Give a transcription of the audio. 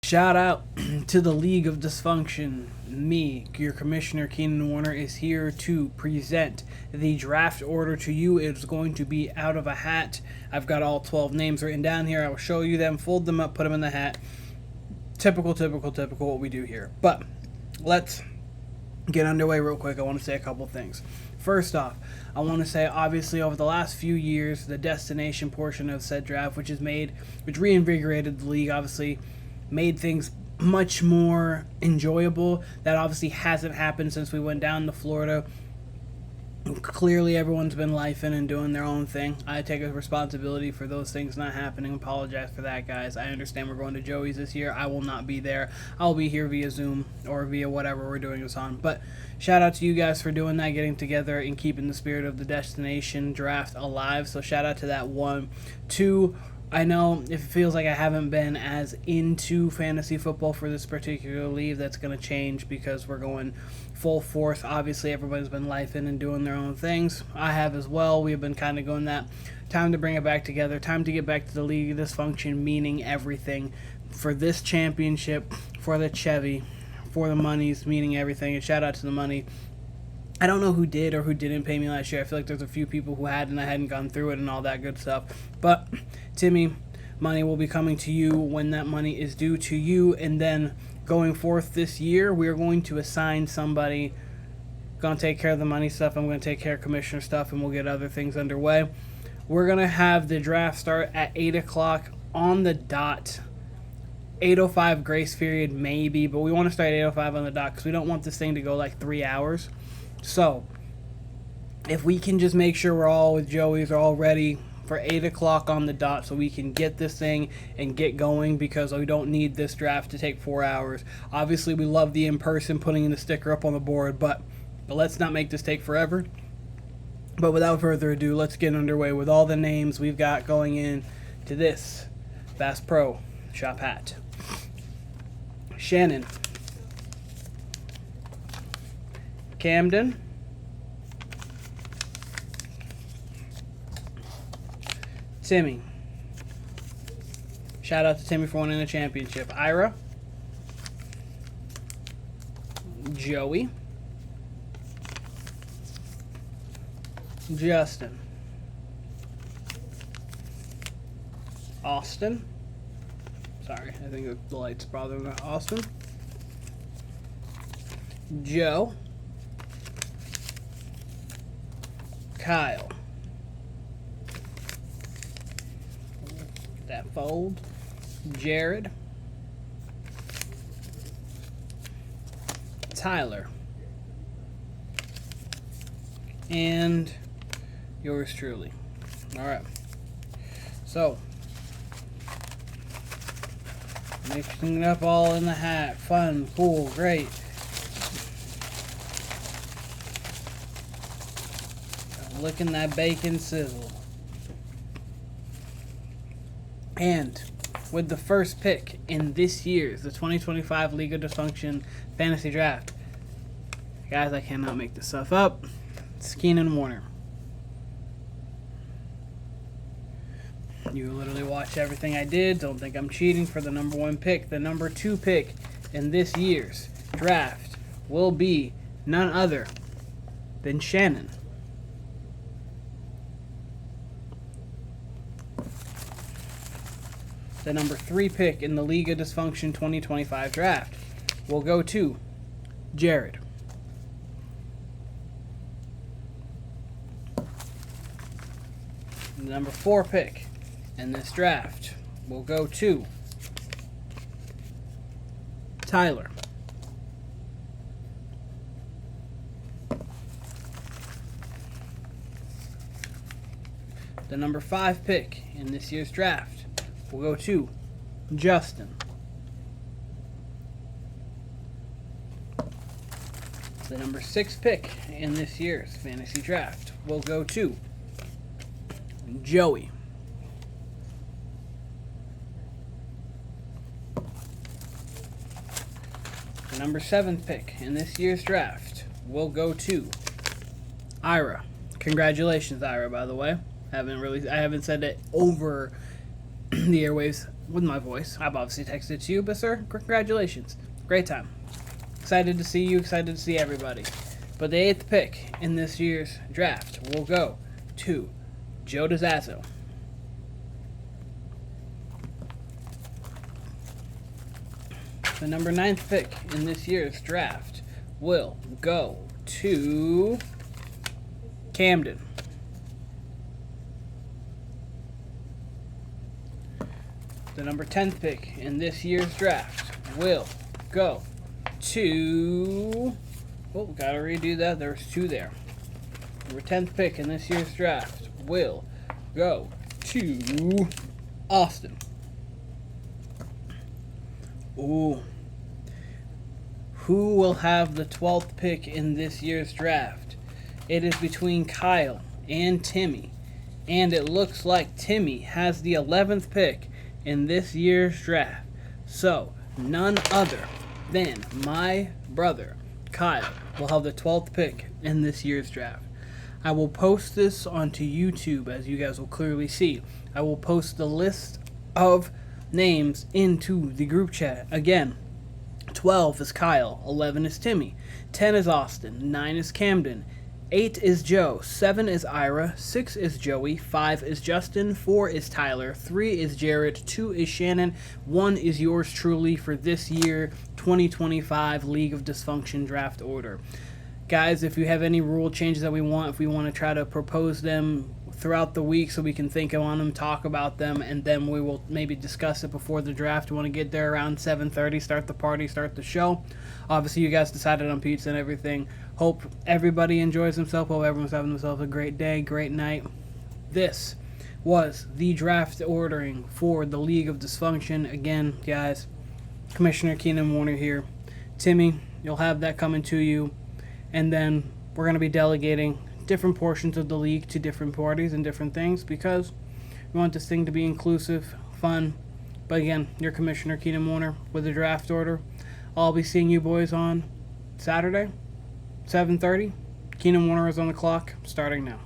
Shout out to the League of Dysfunction. Me, your commissioner, Keenan Warner, is here to present the draft order to you. It's going to be out of a hat. I've got all 12 names written down here. I will show you them, fold them up, put them in the hat. Typical what we do here. But let's get underway real quick. I want to say a couple things. First off, I want to say, obviously, over the last few years, the destination portion of said draft, which reinvigorated the league, obviously, made things much more enjoyable. That obviously hasn't happened since we went down to Florida. Clearly, everyone's been lifing and doing their own thing. I take a responsibility for those things not happening. Apologize for that, guys. I understand we're going to Joey's this year. I will not be there. I'll be here via Zoom or via whatever we're doing this on. But shout out to you guys for doing that, getting together and keeping the spirit of the destination draft alive. So shout out to that. 1, 2. I know if it feels like I haven't been as into fantasy football for this particular league, that's going to change because we're going full force. Obviously, everybody's been lifing and doing their own things. I have as well. We've been kind of going that. Time to bring it back together. Time to get back to the League of Dysfunction, meaning everything. For this championship, for the Chevy, for the monies, meaning everything. And shout out to the money. I don't know who did or who didn't pay me last year. I feel like there's a few people who had and I hadn't gone through it and all that good stuff. But, Timmy, money will be coming to you when that money is due to you. And then going forth this year, we are going to assign somebody. Going to take care of the money stuff. I'm going to take care of commissioner stuff, and we'll get other things underway. We're going to have the draft start at 8 o'clock on the dot. 8:05 grace period, maybe. But we want to start at 8:05 on the dot because we don't want this thing to go like 3 hours. So, if we can just make sure we're all with Joey's, are all ready for 8 o'clock on the dot so we can get this thing and get going, because we don't need this draft to take 4 hours. Obviously, we love the in-person, putting the sticker up on the board, but let's not make this take forever. But without further ado, let's get underway with all the names we've got going in to this Bass Pro Shop hat. Shannon. Camden. Timmy. Shout out to Timmy for winning the championship. Ira. Joey. Justin. Austin. Sorry, I think the light's bothering me. Austin. Joe. Kyle. That fold. Jared. Tyler. And yours truly. Alright. So, mixing it up all in the hat. Fun, cool, great. Licking that bacon sizzle. And with the first pick in this year's, the 2025 League of Dysfunction Fantasy Draft, guys, I cannot make this stuff up, it's Keenan Warner. You literally watch everything I did. Don't think I'm cheating for the number 1 pick. The number 2 pick in this year's draft will be none other than Shannon. The number 3 pick in the League of Dysfunction 2025 draft will go to Jared. The number 4 pick in this draft will go to Tyler. The number 5 pick in this year's draft will go to Justin. The number 6 pick in this year's fantasy draft will go to Joey. The number 7 pick in this year's draft will go to Ira. Congratulations, Ira, by the way. I haven't said it over the airwaves with my voice. I've obviously texted it to you, but sir, congratulations. Great time. Excited to see you, excited to see everybody. But the 8th pick in this year's draft will go to Joe DeZazzo. The number 9th pick in this year's draft will go to Camden. The number 10th pick in this year's draft will go to... Oh, gotta redo that. There's 2 there. Number 10th pick in this year's draft will go to Austin. Ooh. Who will have the 12th pick in this year's draft? It is between Kyle and Timmy. And it looks like Timmy has the 11th pick in this year's draft. So, none other than my brother, Kyle, will have the 12th pick in this year's draft. I will post this onto YouTube, as you guys will clearly see. I will post the list of names into the group chat. Again, 12 is Kyle, 11 is Timmy, 10 is Austin, 9 is Camden, 8 is Joe, 7 is Ira, 6 is Joey, 5 is Justin, 4 is Tyler, 3 is Jared, 2 is Shannon, 1 is yours truly for this year 2025 League of Dysfunction draft order. Guys, if you have any rule changes that if we want to try to propose them throughout the week so we can think on them, talk about them, and then we will maybe discuss it before the draft. We want to get there around 7:30, start the party, start the show. Obviously, you guys decided on pizza and everything. Hope everybody enjoys themselves. Hope everyone's having themselves a great day, great night. This was the draft ordering for the League of Dysfunction. Again, guys, Commissioner Keenan Warner here. Timmy, you'll have that coming to you. And then we're going to be delegating different portions of the league to different parties and different things because we want this thing to be inclusive, fun. But again, your Commissioner Keenan Warner with the draft order. I'll be seeing you boys on Saturday, 7:30. Keenan Warner is on the clock, starting now.